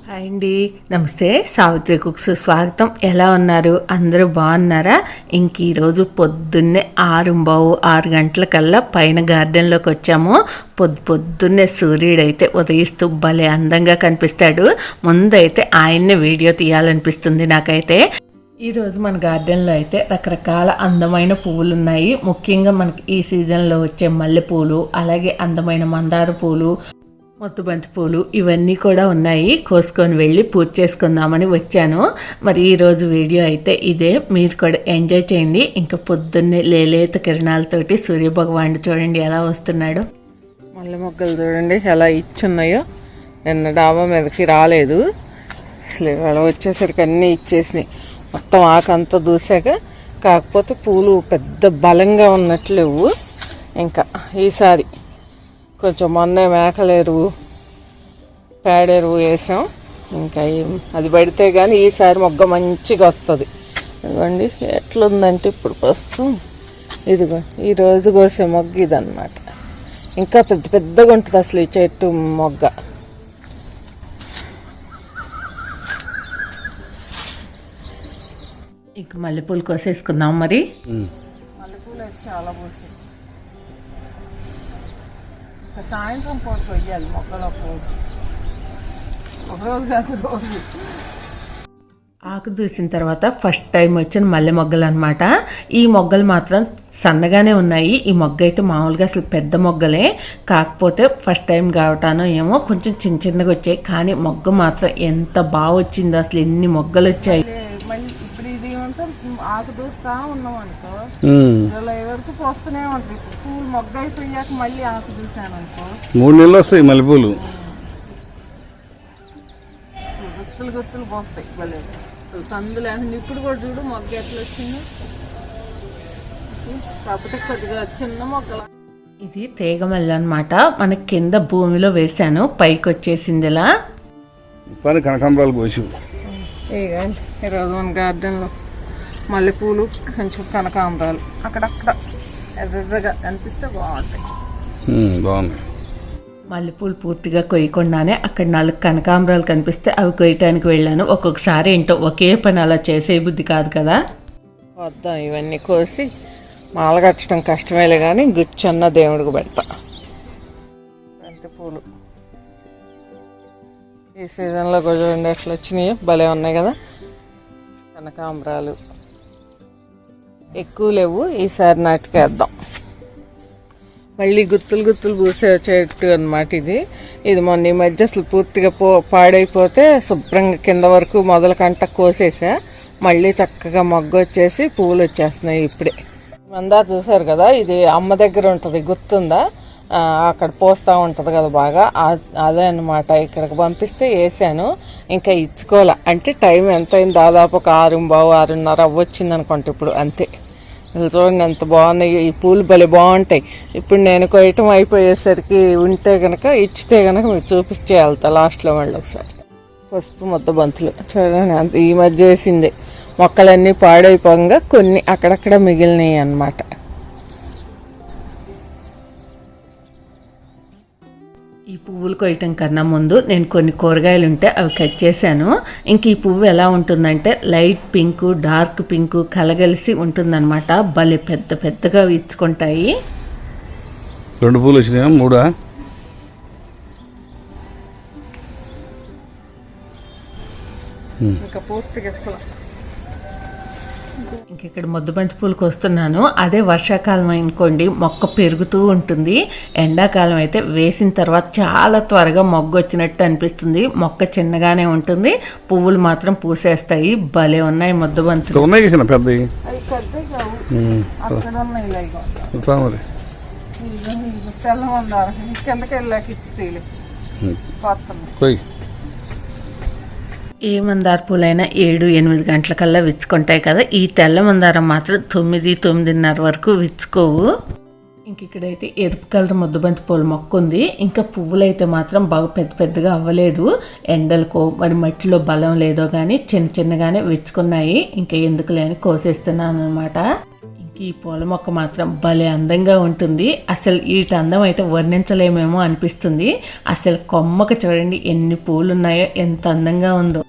Hi అండి, నమస్తే. Savitri cooks స్వాగతం. ఎలా ఉన్నారు? అందరూ బాగున్నారా? ఇంక ఈరోజు పొద్దున్నే 6 గంటలకల్లా పైన గార్డెన్లోకి వచ్చాము. పొద్దున్నే సూర్యుడైతే ఉదయిస్తూ భలే అందంగా కనిపిస్తాడు. ముందైతే ఆయన్నే వీడియో తీయాలనిపిస్తుంది నాకైతే. ఈరోజు మన గార్డెన్లో అయితే రకరకాల అందమైన పువ్వులు ఉన్నాయి. ముఖ్యంగా మనకి ఈ సీజన్లో వచ్చే మల్లెపూలు, అలాగే అందమైన మందార పూలు, మొత్తుబంతి పూలు ఇవన్నీ కూడా ఉన్నాయి. కోసుకొని వెళ్ళి పూజ చేసుకుందామని వచ్చాను. మరి ఈరోజు వీడియో అయితే ఇదే. మీరు కూడా ఎంజాయ్ చేయండి. ఇంకా పొద్దున్నే లేలేత కిరణాలతోటి సూర్యభగవానుడు చూడండి ఎలా వస్తున్నాడు. మల్లె మొగ్గలు చూడండి ఎలా ఇచ్చున్నాయో. నిన్న డాబా మీదకి రాలేదు, అసలు ఇవాళ వచ్చేసరికి అన్నీ ఇచ్చేసినాయి. మొత్తం ఆకంతా దూసాక, కాకపోతే పూలు పెద్ద బలంగా ఉన్నట్లేవు. ఇంకా ఈసారి కొంచెం మొన్నే మేకలేరువు పేడెరువు వేసాం. ఇంకా అది పడితే కానీ ఈసారి మొగ్గ మంచిగా వస్తుంది. ఇదిగోండి ఎట్లుందంటే ఇప్పుడు ప్రస్తుతం ఇదిగో ఈరోజు కోసే మొగ్గ ఇదన్నమాట. ఇంకా పెద్దగా ఉంటుంది అసలు ఈ చెట్టు మొగ్గ. ఇంక మల్లెపూలు కోసేసుకుందాం. మరి మల్లెపూలు అయితే చాలా పూసాయి. సాయంత్రం పూట కొయ్యాలి మొక్కలు. ఒకరోజు కాదు రోజు. ఆకు దూసిన తర్వాత ఫస్ట్ టైం వచ్చిన మల్లె మొగ్గలు అనమాట. ఈ మొగ్గలు మాత్రం సన్నగానే ఉన్నాయి. ఈ మొగ్గ అయితే మామూలుగా అసలు పెద్ద మొగ్గలే, కాకపోతే ఫస్ట్ టైం కావటానో ఏమో కొంచెం చిన్నగా వచ్చాయి. కానీ మొగ్గ మాత్రం ఎంత బాగా వచ్చిందో, అసలు ఎన్ని మొగ్గలు వచ్చాయి. ఇప్పుడు ఇది ఆకు దూస్తా ఉన్నాం అనుకో, జూలై వరకు పోస్తూనే ఉంటుంది. పూలు మొగ్గ అయిపోయాక మళ్ళీ ఆకు దూసాను అనుకో 3 నెలలు వస్తాయి మల్లెపూలు. గుత్తులు పోస్తాయి భలే. సందులు అంటే ఇప్పుడు కూడా చూడు మొగ్గ ఎట్లా వచ్చిందో. కాకపోతే కొద్దిగా చిన్న మొగ్గల. ఇది తీగమల్లి అనమాట. మన కింద భూమిలో వేసాను, పైకి వచ్చేసింది ఇలా. కనకాంబరాలు పోసి ఇగండి ఈరోజు మన గార్డెన్లో మల్లెపూలు, కొంచెం కనకాంబరాలు అక్కడక్కడ ఎర్రగా కనిపిస్తే బాగుంటాయి. బాగుంది. మల్లెపూలు పూర్తిగా కొయ్యకుండానే అక్కడ 4 కనకాంబరాలు కనిపిస్తే అవి కొయ్యటానికి వెళ్ళాను. ఒక్కొక్కసారి ఏంటో ఒకే పని అలా చేసే బుద్ధి కాదు కదా. వద్దాం ఇవన్నీ కోసి మాల కట్టడం కష్టమేలే కానీ గుచ్చన్న దేవుడికి పెడతా. బంతి పూలు ఈ సీజన్లో చూడండి ఎట్లా వచ్చినాయో, భలే ఉన్నాయి కదా. కనకాంబరాలు ఎక్కువ లేవు, ఈసారి నాటికేద్దాం. మళ్ళీ గుత్తులు పూసే చెట్టు అనమాట ఇది. మొన్న ఈ మధ్య అసలు పూర్తిగా పాడైపోతే శుభ్రంగా కింద వరకు మొదల కంట కోసేసా. మళ్ళీ చక్కగా మొగ్గ వచ్చేసి పువ్వులు వచ్చేస్తున్నాయి ఇప్పుడే. మందార చూసారు కదా, ఇది అమ్మ దగ్గర ఉంటుంది, గుర్తుందా? అక్కడ పోస్తూ ఉంటుంది కదా బాగా, అదే అనమాట. ఇక్కడికి పంపిస్తే వేసాను, ఇంకా ఇచ్చుకోలే. అంటే టైం ఎంత అయింది, దాదాపు ఒక 6:30 అవ్వచ్చింది అనుకుంటా ఇప్పుడు. అంతే. చూడండి ఎంత బాగున్నాయి ఈ పూలు, భలే బాగుంటాయి. ఇప్పుడు నేను కొయ్యటం అయిపోయేసరికి ఉంటే కనుక ఇచ్చితే కనుక మీకు చూపించే వెళ్తా లాస్ట్లో మళ్ళీ ఒకసారి. పసుపు మొత్తం బంతులు చూడండి అంత ఈ మధ్య వేసింది. మొక్కలన్నీ పాడైపోగా కొన్ని అక్కడక్కడ మిగిలినాయి అన్నమాట. ఈ పువ్వులు కొయ్యటం కన్నా ముందు నేను కొన్ని కూరగాయలు ఉంటే అవి కట్ చేశాను. ఇంక ఈ పువ్వు ఎలా ఉంటుందంటే లైట్ పింక్, డార్క్ పింక్ కలగలిసి ఉంటుందన్నమాట. భలే పెద్దగా ఇచ్చుకుంటాయి. 2 పూలు వచ్చినాయా 3? ఇంకా పూర్తిగా ఇంకెక్కడ మొద్దుబంతి పూలకు వస్తున్నాను. అదే వర్షాకాలం అనుకోండి మొక్క పెరుగుతూ ఉంటుంది. ఎండాకాలం అయితే వేసిన తర్వాత చాలా త్వరగా మొగ్గ వచ్చినట్టు అనిపిస్తుంది. మొక్క చిన్నగానే ఉంటుంది, పువ్వులు మాత్రం పూసేస్తాయి. భలే ఉన్నాయి మొద్దుబంతులు. ఏ మందార పూలైనా 7-8 గంటలకల్లా విచ్చుకుంటాయి కదా. ఈ తెల్ల మందారం మాత్రం 9-9:30 వరకు విచ్చుకోవు. ఇంక ఇక్కడైతే ఎరుపు కలర్ ముద్దబంతి పూల మొక్క ఉంది. ఇంకా పువ్వులు అయితే మాత్రం బాగా పెద్దగా అవ్వలేదు. ఎండలకో మరి మట్టిలో బలం లేదో కానీ చిన్నగానే విచ్చుకున్నాయి. ఇంకా ఎందుకు లేని కోసేస్తున్నాను అనమాట. ఈ పూల మొక్క మాత్రం భలే అందంగా ఉంటుంది. అసలు వీటి అందం అయితే వర్ణించలేమేమో అనిపిస్తుంది. అసలు కొమ్మకు చూడండి ఎన్ని పూలు ఉన్నాయో, ఎంత అందంగా ఉందో.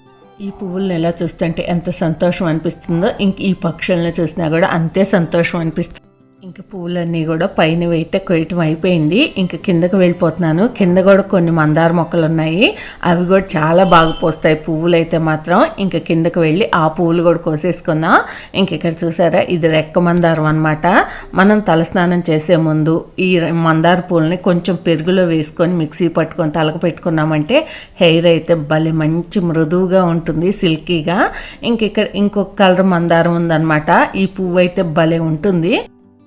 ఈ పువ్వులను ఎలా చూస్తుంటే ఎంత సంతోషం అనిపిస్తుందో, ఇంక ఈ పక్షులను చూసినా కూడా అంతే సంతోషం అనిపిస్తుంది. ఇంక పువ్వులన్నీ కూడా పైన అయితే కొయ్యటం అయిపోయింది. ఇంక కిందకు వెళ్ళిపోతున్నాను. కింద కూడా కొన్ని మందార మొక్కలు ఉన్నాయి, అవి కూడా చాలా బాగా పోస్తాయి పువ్వులు అయితే మాత్రం. ఇంక కిందకు వెళ్ళి ఆ పువ్వులు కూడా కోసేసుకుందాం. ఇంక ఇక్కడ చూసారా, ఇది రెక్క మందారం అనమాట. మనం తలస్నానం చేసే ముందు ఈ మందార పూలని కొంచెం పెరుగులో వేసుకొని మిక్సీ పట్టుకొని తలకు పెట్టుకున్నామంటే హెయిర్ అయితే భలే మంచి మృదువుగా ఉంటుంది, సిల్కీగా. ఇంక ఇక్కడ ఇంకొక కలర్ మందారం ఉందన్నమాట. ఈ పువ్వు అయితే భలే ఉంటుంది.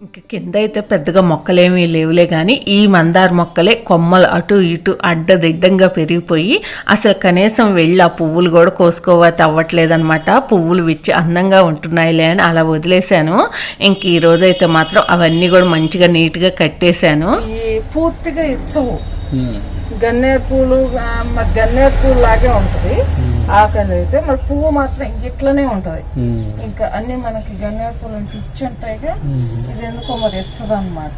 ఇంక కింద అయితే పెద్దగా మొక్కలేమీ లేవులే, కానీ ఈ మందార మొక్కలే కొమ్మలు అటు ఇటు అడ్డదిడ్డంగా పెరిగిపోయి అసలు కనీసం వెళ్ళి ఆ పువ్వులు కూడా కోసుకోవాలి అవ్వట్లేదనమాట. పువ్వులు విచ్చి అందంగా ఉంటున్నాయిలే అని అలా వదిలేశాను. ఇంక ఈ రోజైతే మాత్రం అవన్నీ కూడా మంచిగా నీట్గా కట్టేశాను. పూర్తిగా ఇచ్చవు గన్నేరు పూలు, మరి గన్నేరు పూలు లాగే ఉంటుంది ఆకలి అయితే, మరి పువ్వు మాత్రం ఇట్లనే ఉంటది. ఇంకా అన్ని మనకి గన్నేరు పూలు అంటే ఇచ్చి ఉంటాయిగా, ఇది ఎందుకో మరి ఎచ్చదు అనమాట.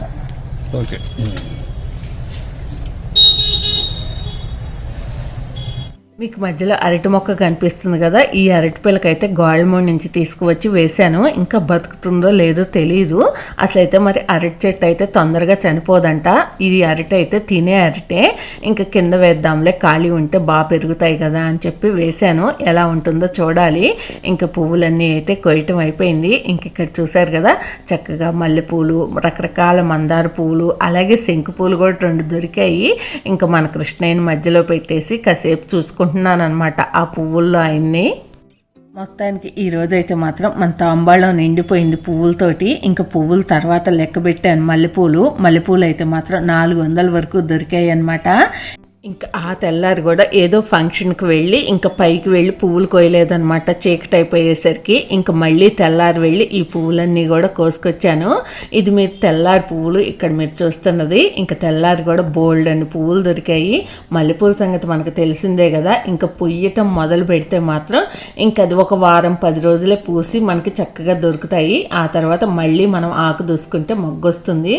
మీకు మధ్యలో అరటి మొక్క కనిపిస్తుంది కదా, ఈ అరటి పిల్లకైతే గోల్మూడి నుంచి తీసుకువచ్చి వేశాను. ఇంకా బతుకుతుందో లేదో తెలియదు. అసలైతే మరి అరటి చెట్టు అయితే తొందరగా చనిపోదంట. ఇది అరటి అయితే తినే అరటే. ఇంకా కింద వేద్దాంలే, ఖాళీ ఉంటే బాగా పెరుగుతాయి కదా అని చెప్పి వేశాను. ఎలా ఉంటుందో చూడాలి. ఇంకా పువ్వులన్నీ అయితే కొయ్యటం అయిపోయింది. ఇంక ఇక్కడ చూసారు కదా, చక్కగా మల్లెపూలు, రకరకాల మందార పువ్వులు, అలాగే శంకు పూలు కూడా 2 దొరికాయి. ఇంకా మన కృష్ణయ్యని మధ్యలో పెట్టేసి కాసేపు చూసుకుంటున్నాను అనమాట ఆ పువ్వుల్లో ఆయన్ని. మొత్తానికి ఈ రోజైతే మాత్రం మన తాంబాళ్ళం నిండిపోయింది పువ్వులతోటి. ఇంకా పువ్వుల తర్వాత లెక్క పెట్టాను మల్లెపూలు అయితే మాత్రం 400 వరకు దొరికాయి అనమాట. ఇంకా ఆ తెల్లారి కూడా ఏదో ఫంక్షన్కి వెళ్ళి ఇంకా పైకి వెళ్ళి పువ్వులు కోయలేదనమాట, చీకటి అయిపోయేసరికి. ఇంకా మళ్ళీ తెల్లారి వెళ్ళి ఈ పువ్వులన్నీ కూడా కోసుకొచ్చాను. ఇది మీరు తెల్లారి పువ్వులు ఇక్కడ మీరు చూస్తున్నది. ఇంకా తెల్లారి కూడా బోల్డ్ అని పువ్వులు దొరికాయి. మల్లెపూల సంగతి మనకు తెలిసిందే కదా. ఇంకా పొయ్యటం మొదలు పెడితే మాత్రం ఇంకా అది ఒక వారం 10 రోజులే పూసి మనకి చక్కగా దొరుకుతాయి. ఆ తర్వాత మళ్ళీ మనం ఆకు దూసుకుంటే మొగ్గొస్తుంది.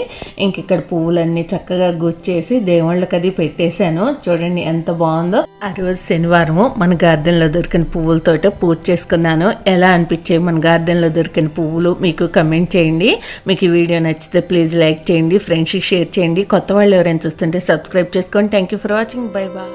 ఇంక ఇక్కడ పువ్వులన్నీ చక్కగా గుచ్చేసి దేవుళ్ళకి అది పెట్టేశాను. చూడండి ఎంత బాగుందో. ఆ రోజు శనివారము మన గార్డెన్లో దొరికిన పువ్వులతోటే పూజ చేసుకున్నాను. ఎలా అనిపించాయి మన గార్డెన్లో దొరికిన పువ్వులు మీకు కమెంట్ చేయండి. మీకు ఈ వీడియో నచ్చితే ప్లీజ్ లైక్ చేయండి, ఫ్రెండ్స్కి షేర్ చేయండి. కొత్త వాళ్ళు ఎవరైనా చూస్తుంటే సబ్స్క్రైబ్ చేసుకోండి. Thank you for watching. Bye bye.